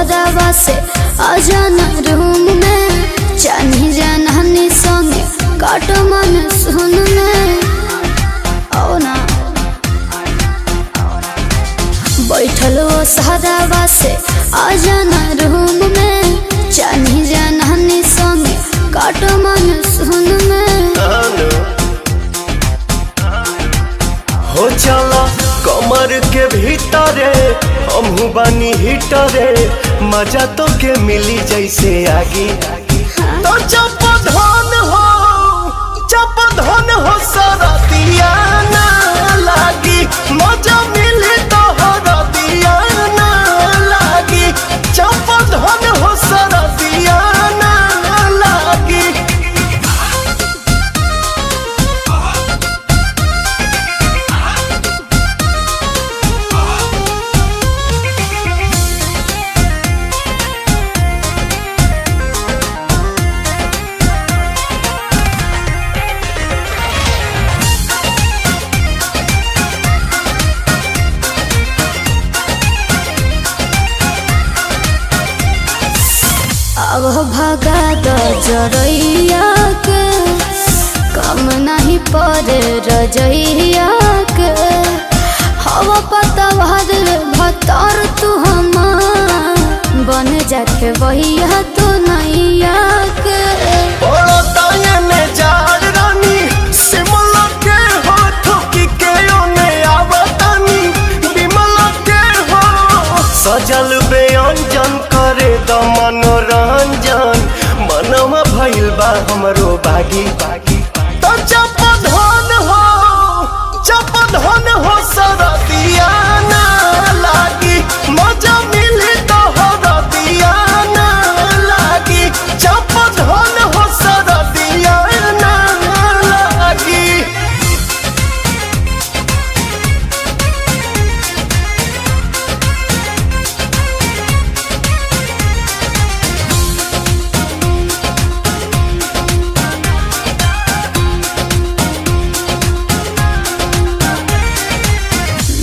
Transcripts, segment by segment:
सहरावा से आजाना रूम में चानी जाननी संगे काट मन सुन में आओ ना बैठल वो सहरावा से आजाना रूम में चानी जाननी संगे काट मन सुन में हो चला कमर के भीतरे हमहू बानी हिटरे मजा तो के मिली जैसे आगी तो चप धन हो सरदिया ना लागी मजा मिली तो हरदिया ना लागी चप धन हो सरदिया ना लागी। अब भगा दो जरैया के कम नहीं पड़े रजैया के हवा पता भतर तू हमार बन जाके वहिया तो नैया के सजल व्यंजन करे द मनोरंजन मनवा भइल बा हमरो बागी तो चप धन हो सरदिया ना लागी मजा मिली तो हरदिया ना लागी चप धन हो सरदिया ना लागी।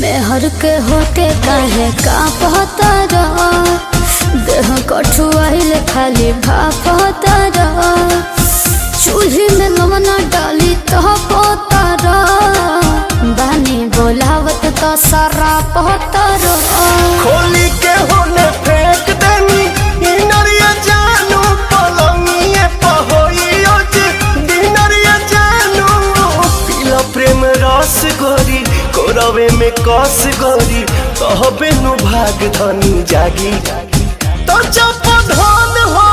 मेहर के होके काहे का पहतर देह कठुआइल खाली भापतर चूल्ही में लवना डाली तो पोतर बानी बोलावत तो सारा पहतर खोली के होने फेंक देनी इनरिया जानू पलंगिए पहोइयो जे दिनरिया जानू पीला प्रेम रस गोरी कोरवे में कस गोरी तहबे नु भाग धनी जागी तो चप धन हो